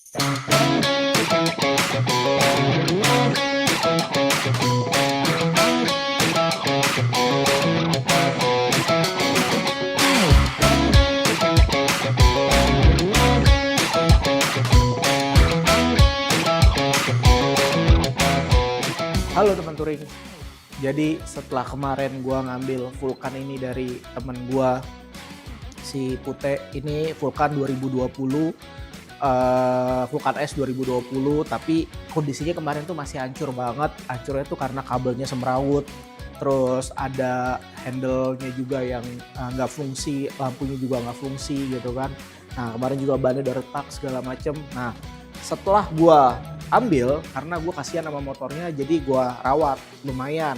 Halo teman touring. Jadi setelah kemarin gua ngambil Vulcan ini dari temen gua si Pute, ini Vulcan 2020, Vulcan S 2020, tapi kondisinya kemarin tuh masih hancur banget. Hancurnya tuh karena kabelnya semrawut, terus ada handle-nya juga yang nggak fungsi, lampunya juga nggak fungsi gitu kan. Nah kemarin juga bannya udah retak segala macem. Nah setelah gua ambil, karena gue kasihan sama motornya, jadi gue rawat lumayan.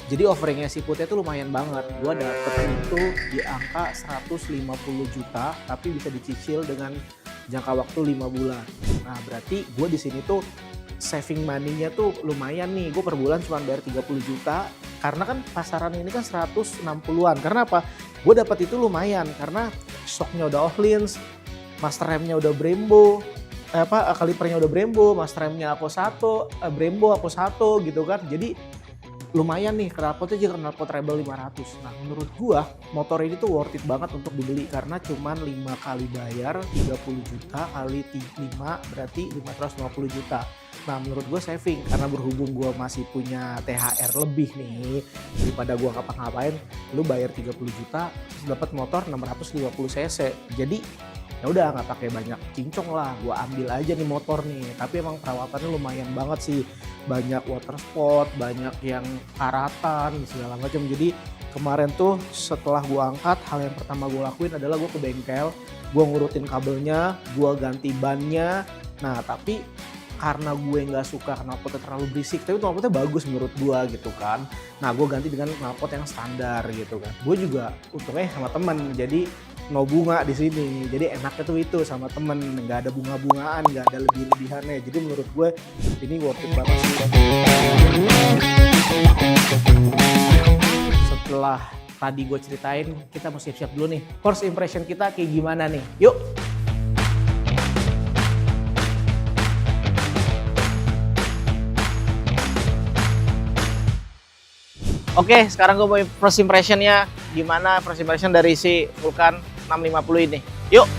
Jadi offeringnya si Putih itu lumayan banget. Gue dapet itu di angka 150 juta, tapi bisa dicicil dengan jangka waktu 5 bulan. Nah berarti gue di sini tuh saving money-nya tuh lumayan nih. Gue per bulan cuma bayar 30 juta, karena kan pasaran ini kan 160-an. Karena apa? Gue dapet itu lumayan, karena shocknya udah Öhlins, master remnya udah Brembo, kalipernya udah Brembo, master remnya Brembo Aku 1 gitu kan. Jadi lumayan nih, knalpotnya juga knalpot Rebel 500. Nah menurut gua motor ini tuh worth it banget untuk dibeli, karena cuman 5 kali bayar 30 juta kali 5 berarti 550 juta. Nah menurut gue saving, karena berhubung gue masih punya THR lebih nih, daripada gue ngapa-ngapain, lu bayar 30 juta terus dapat motor 650 cc. Jadi ya udah nggak pakai banyak cincong lah, gue ambil aja nih motor nih. Tapi emang perawatannya lumayan banget sih, banyak water spot, banyak yang karatan segala macam. Jadi kemarin tuh setelah gue angkat, hal yang pertama gue lakuin adalah gue ke bengkel, gue ngurutin kabelnya, gue ganti bannya. Nah tapi karena gue nggak suka knalpotnya terlalu berisik, tapi knalpotnya bagus menurut gue gitu kan. Nah gue ganti dengan knalpot yang standar gitu kan. Gue juga untungnya sama temen, jadi no bunga di sini. Jadi enaknya tuh itu sama temen, nggak ada bunga-bungaan, nggak ada lebih-lebihannya. Jadi menurut gue ini worth it banget sih. Setelah tadi gue ceritain, kita mau siap-siap dulu nih. First impression kita kayak gimana nih? Yuk! Oke, sekarang gue mau first impressionnya gimana, first impression dari si Vulcan 650 ini. Yuk!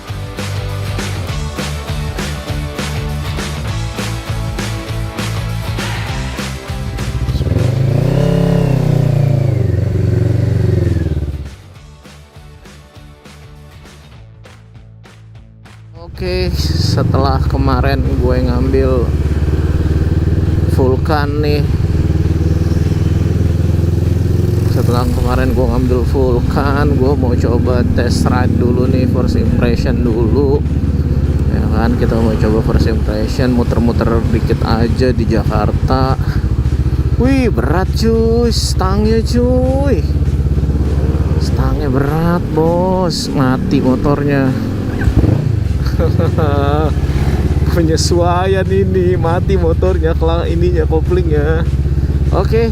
Oke, setelah kemarin gue ngambil Vulcan nih, setelah kemarin gue ngambil Vulcan, gue mau coba test ride dulu nih, first impression dulu ya kan. Kita mau coba first impression, muter-muter dikit aja di Jakarta. Wih berat cuy, stangnya cuy, stangnya berat bos, mati motornya. Penyesuaian ini, mati motornya, ininya, koplingnya. Oke.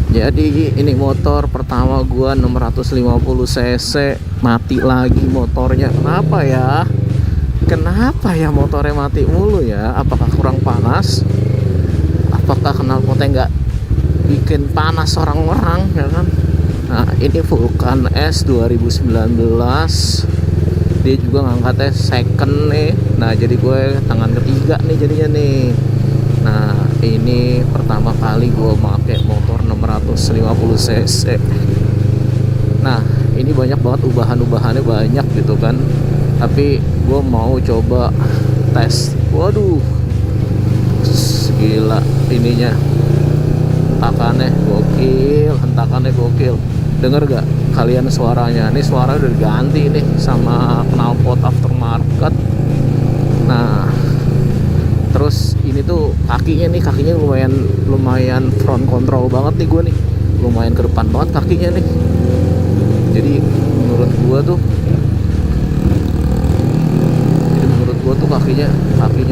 Jadi ini motor pertama gua 650 cc, mati lagi motornya. Kenapa ya? Kenapa ya motornya mati mulu ya? Apakah kurang panas? Apakah knalpotnya nggak bikin panas orang-orang ya kan? Nah ini Vulcan S 2019, dia juga ngangkatnya second nih. Nah jadi gue tangan ketiga nih jadinya nih. Nah ini pertama kali gue pakai motor 650 cc. Nah ini banyak banget ubahan-ubahannya, banyak gitu kan. Tapi gue mau coba tes. Waduh gila ininya, hentakannya gokil. Denger gak kalian suaranya? Ini suara udah diganti nih sama knalpot aftermarket. Nah terus ini tuh kakinya lumayan front control banget nih gue nih, lumayan ke depan banget kakinya nih. Jadi menurut gue tuh kakinya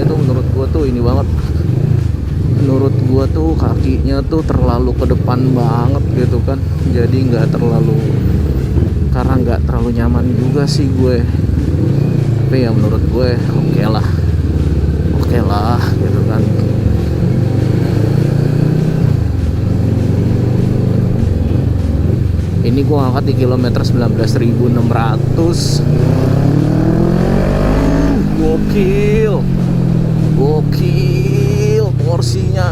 tuh menurut gue tuh ini banget. Menurut gue tuh kakinya tuh terlalu ke depan banget gitu kan. Jadi karena nggak terlalu nyaman juga sih gue. Tapi ya menurut gue oke lah. gue ngangkat di kilometer 19.600. Gokil, gokil torsinya.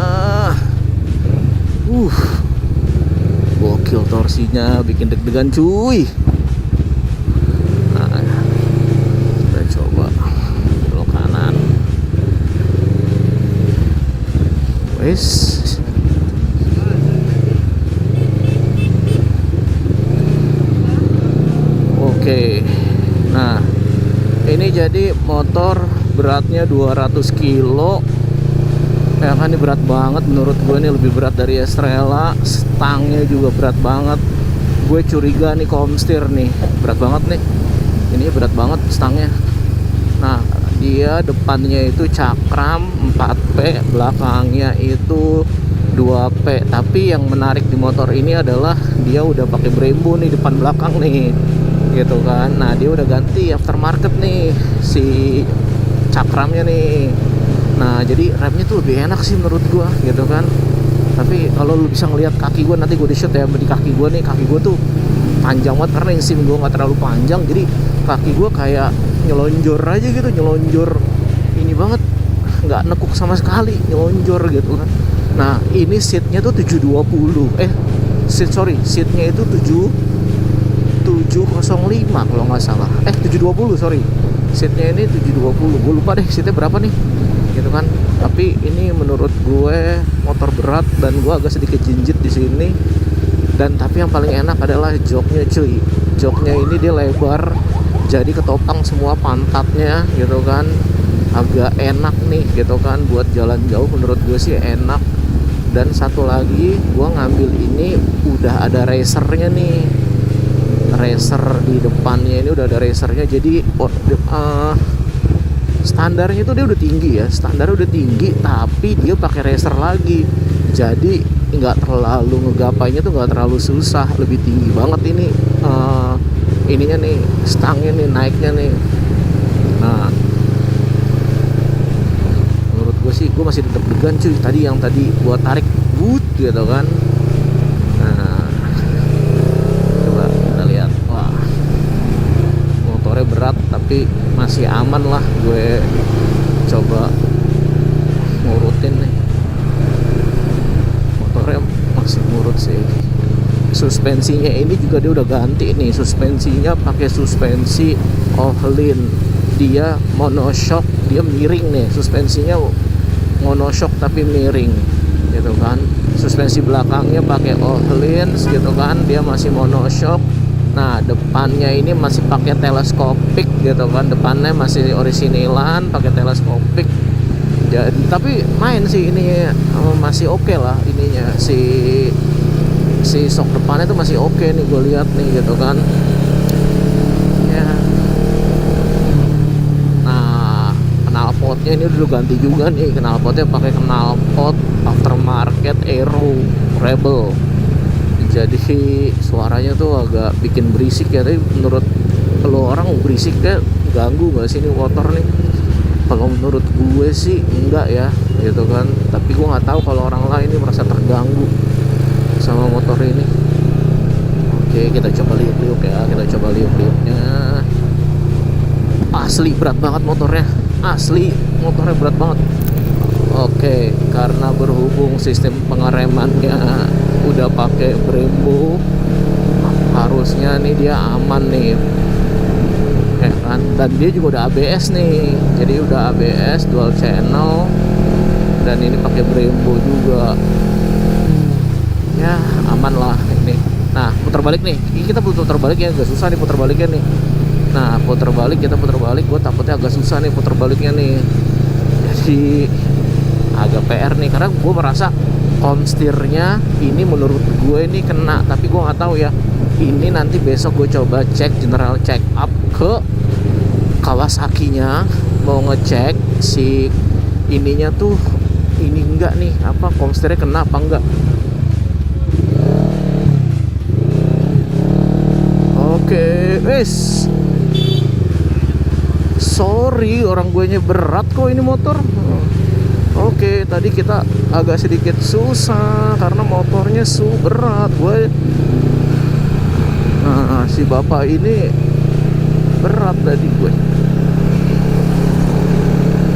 Gokil torsinya, bikin deg-degan cuy. Nah, kita coba belok kanan. Wes. Oke. Nah, ini jadi motor beratnya 200 kilo. Ya kan, ini berat banget menurut gue, ini lebih berat dari Estrella. Stangnya juga berat banget. Gue curiga nih Comsteer nih, berat banget nih. Ini berat banget stangnya. Nah, dia depannya itu cakram 4P, belakangnya itu 2P. Tapi yang menarik di motor ini adalah dia udah pakai Brembo nih depan belakang nih, gitu kan. Nah, dia udah ganti aftermarket nih si cakramnya nih. Nah, jadi remnya tuh lebih enak sih menurut gua, gitu kan. Tapi kalau lu bisa ngelihat kaki gua, nanti gua di shoot ya di kaki gua nih. Kaki gua tuh panjang banget karena insim gua nggak terlalu panjang, jadi kaki gua kayak nyelonjor aja gitu, nyelonjor ini banget, nggak nekuk sama sekali, nyelonjor gitu kan. Nah, ini seatnya tuh 720, seatnya itu 705 kalau nggak salah, 720 sorry. Seatnya ini 720, gue lupa deh seatnya berapa nih, gitu kan. Tapi ini menurut gue motor berat dan gue agak sedikit jinjit di sini. Dan tapi yang paling enak adalah joknya cuy. Joknya ini dia lebar, jadi ketopang semua pantatnya, gitu kan. Agak enak nih, gitu kan, buat jalan jauh menurut gue sih enak. Dan satu lagi, gue ngambil ini udah ada racernya nih. Racer di depannya ini udah ada racernya, jadi standarnya itu dia udah tinggi ya, standarnya udah tinggi, tapi dia pakai racer lagi, jadi nggak terlalu ngegapainya tuh nggak terlalu susah, lebih tinggi banget ini ininya nih, stangnya nih, naiknya nih. Nah, menurut gue sih gue masih deg-degan cuy, yang tadi gue tarik boot gitu kan. Berat tapi masih aman lah, gue coba ngurutin nih, motornya masih ngurut sih. Suspensinya ini juga dia udah ganti nih, suspensinya pakai suspensi Ohlin, dia monoshock, dia miring nih, suspensinya monoshock tapi miring, gitu kan. Suspensi belakangnya pakai Ohlin, gitu kan, dia masih monoshock. Nah, depannya ini masih pakai teleskopik, gitu kan. Depannya masih originalan, pakai teleskopik. Jadi, tapi main sih ini masih oke lah ininya. Si shock depannya tuh masih oke nih, gue lihat nih, gitu kan. Ya. Nah, knalpotnya ini udah ganti juga nih. Knalpotnya pakai knalpot aftermarket Aero Rebel. Jadi suaranya tuh agak bikin berisik ya. Tapi menurut lo orang berisik kayak ganggu gak sih ini motor nih? Kalau menurut gue sih enggak ya, gitu kan. Tapi gue nggak tahu kalau orang lain ini merasa terganggu sama motor ini. Oke, kita coba liuk-liuk ya, kita coba liuk-liuknya. Asli berat banget motornya, asli motornya berat banget. Oke, karena berhubung sistem pengeremannya udah pakai Brembo, harusnya nih dia aman nih, ya kan. Dan dia juga udah ABS nih, jadi udah ABS dual channel, dan ini pakai Brembo juga, ya aman lah ini. Nah, putar balik nih, kita putar balik ya, agak susah nih putar baliknya nih. Nah, putar balik, kita putar balik, gue takutnya agak susah nih putar baliknya nih, jadi agak PR nih, karena gue merasa Comsteernya ini menurut gue ini kena, tapi gue nggak tahu ya. Ini nanti besok gue coba cek, general check up ke Kawasaki-nya, mau ngecek si ininya tuh ini enggak nih, apa Comsteernya kena apa enggak. Oke, sorry, orang gue nya berat kok ini motor. Oke, tadi kita agak sedikit susah karena motornya berat. Si bapak ini berat tadi gue.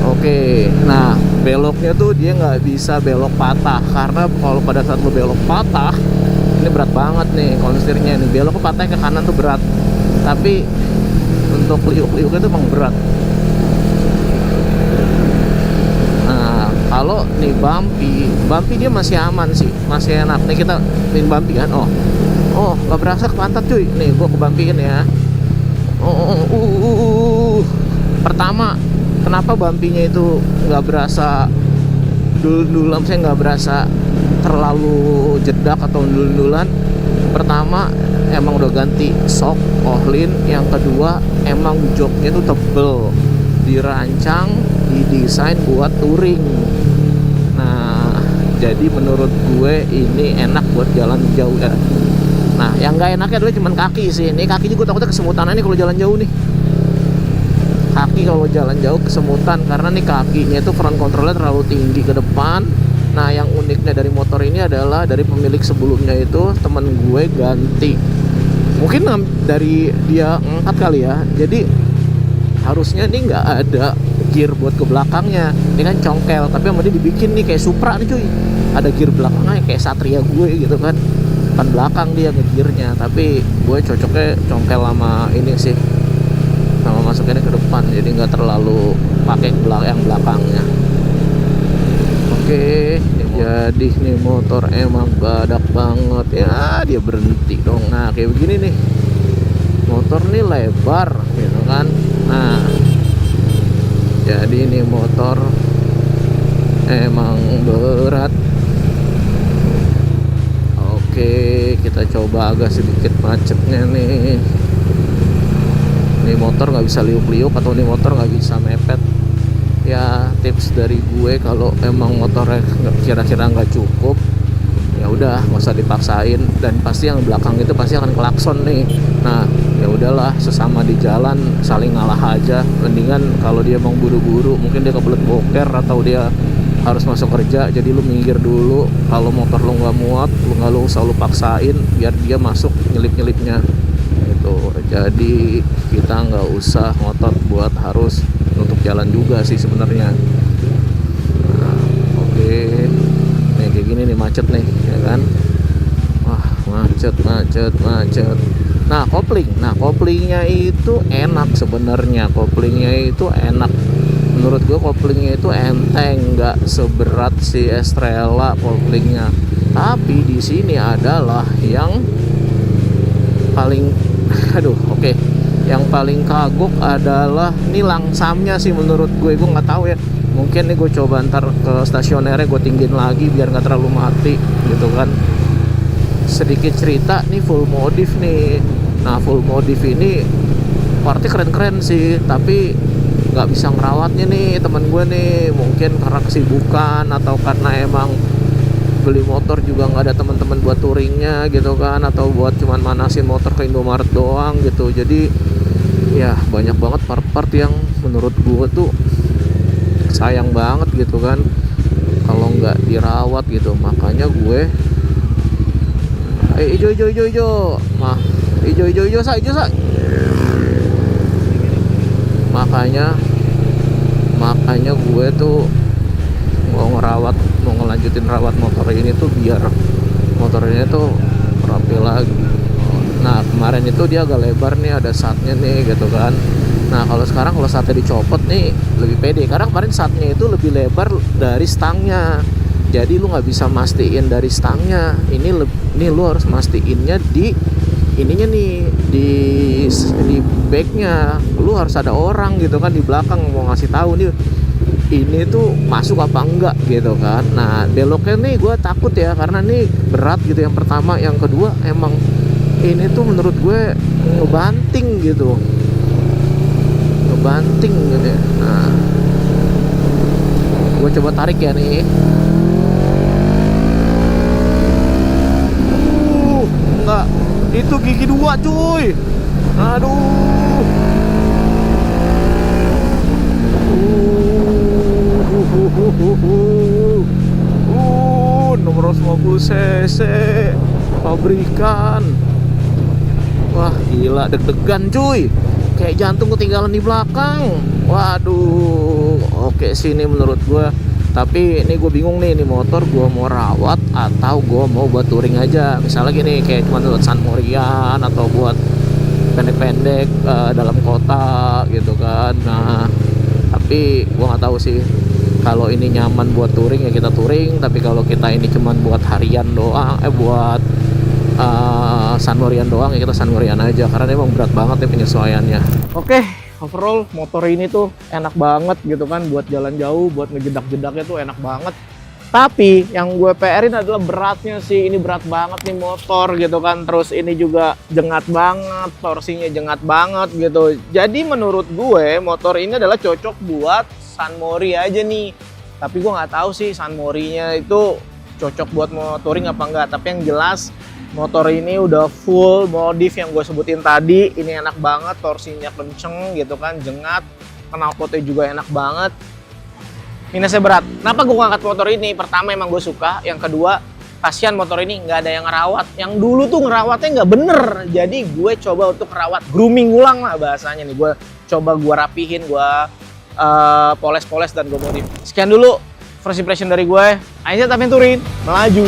Oke, nah beloknya tuh dia nggak bisa belok patah, karena kalau pada saat lo belok patah ini berat banget nih konstirnya nih. Belok ke patah ke kanan tuh berat, tapi untuk liuk-liuknya tuh emang berat. Nah kalau nih bumpy dia masih aman sih, masih enak. Nih kita main bumpy kan, oh nggak berasa ke pantat cuy. Nih gua kebumpyin ya. Pertama, kenapa bumpy-nya itu nggak berasa dul-dulan, saya nggak berasa terlalu jedak atau dul-dulan. Pertama, emang udah ganti shock Ohlin. Yang kedua, emang joknya itu tebel, dirancang, didesain buat touring. Nah, jadi menurut gue ini enak buat jalan jauh ya. Nah, yang nggak enaknya adalah cuman kaki sih. Ini kaki juga takutnya kesemutan nih kalau jalan jauh nih. Kaki kalau jalan jauh kesemutan, karena nih kakinya itu front controlnya terlalu tinggi ke depan. Nah yang uniknya dari motor ini adalah dari pemilik sebelumnya itu temen gue ganti, mungkin dari dia ngangkat kali ya, jadi harusnya nih nggak ada gear buat ke belakangnya. Ini kan congkel, tapi sama dia dibikin nih kayak Supra nih cuy, ada gear belakangnya kayak Satria gue gitu kan, depan belakang dia nge-gearnya. Tapi gue cocoknya congkel sama ini sih, sama masukinnya ke depan, jadi nggak terlalu pakai yang belakangnya. Oke, jadi nih motor emang badak banget ya, dia berhenti dong. Nah kayak begini nih, motor nih lebar gitu kan. Nah jadi nih motor emang berat. Oke, kita coba agak sedikit macetnya nih. Ini motor nggak bisa liuk-liuk atau ini motor nggak bisa mepet. Ya tips dari gue, kalau emang motornya kira-kira nggak cukup, ya udah nggak usah dipaksain. Dan pasti yang belakang itu pasti akan klakson nih. Nah ya udahlah, sesama di jalan saling ngalah aja. Mendingan kalau dia emang buru-buru, mungkin dia kebelet boker atau dia harus masuk kerja, jadi lu minggir dulu. Kalau motor lu nggak muat, lu nggak usah lu paksain biar dia masuk nyelip-nyelipnya itu. Jadi kita nggak usah ngotot buat harus untuk jalan juga sih sebenarnya. Nah, oke. Nih kayak gini nih macet nih ya kan. Wah macet. Nah koplingnya itu enak sebenarnya. Koplingnya itu enak menurut gue. Koplingnya itu enteng, nggak seberat si Estrella koplingnya. Tapi di sini adalah yang paling yang paling kagok adalah nih langsamnya sih menurut gue nggak tahu ya, mungkin nih gue coba ntar ke stasionernya gue tinggiin lagi biar nggak terlalu mati gitu kan. Sedikit cerita nih, full modif nih. Nah full modif ini partnya keren-keren sih, tapi nggak bisa ngerawatnya nih teman gue nih, mungkin karena kesibukan atau karena emang beli motor juga nggak ada teman-teman buat touringnya gitu kan, atau buat cuman manasin motor ke Indomaret doang gitu. Jadi ya banyak banget part-part yang menurut gue tuh sayang banget gitu kan kalau nggak dirawat gitu. Makanya gue ijo mah ijo sa makanya gue tuh mau ngelanjutin rawat motor ini tuh biar motor ini tuh rapi lagi. Nah kemarin itu dia agak lebar nih, ada satnya nih gitu kan. Nah kalau sekarang kalau satnya dicopot nih lebih pede, karena kemarin satnya itu lebih lebar dari stangnya, jadi lu nggak bisa mastiin dari stangnya. Ini lu harus mastiinnya di ininya nih, di backnya. Lu harus ada orang gitu kan di belakang mau ngasih tahu nih ini tuh masuk apa enggak gitu kan. Nah beloknya nih gue takut ya, karena nih berat gitu yang pertama. Yang kedua emang ini tuh menurut gue ngebanting gitu ya. Nah gue coba tarik ya nih. Enggak, itu gigi dua cuy. Aduh. Nomor 50 cc pabrikan. Wah gila, deg-degan cuy, kayak jantung ketinggalan di belakang. Waduh, oke sih ini menurut gue. Tapi ini gue bingung nih, ini motor gue mau rawat atau gue mau buat touring aja. Misalnya gini, kayak cuma buat San Morian atau buat pendek-pendek dalam kota gitu kan. Nah, tapi gue nggak tahu sih. Kalau ini nyaman buat touring ya kita touring. Tapi kalau kita ini cuma buat harian doang, buat San Morian doang ya kita San Morian aja. Karena emang berat banget ya penyesuaiannya. Oke, overall motor ini tuh enak banget gitu kan buat jalan jauh, buat ngejedak-jedaknya tuh enak banget. Tapi yang gue PR-in adalah beratnya sih. Ini berat banget nih motor gitu kan. Terus ini juga jengat banget, torsinya jengat banget gitu. Jadi menurut gue motor ini adalah cocok buat San Mori aja nih. Tapi gue nggak tahu sih San Morinya itu cocok buat touring apa enggak. Tapi yang jelas motor ini udah full modif yang gue sebutin tadi. Ini enak banget, torsinya kenceng gitu kan, jengat, knalpotnya juga enak banget. Minusnya berat. Kenapa gue ngangkat motor ini? Pertama emang gue suka, yang kedua kasihan motor ini nggak ada yang ngerawat. Yang dulu tuh ngerawatnya nggak bener. Jadi gue coba untuk ngerawat, grooming ulang lah bahasanya nih. Gue coba gue rapihin, gue poles-poles dan gue modif. Sekian dulu first impression dari gue. Aisyah Taventurin, melaju.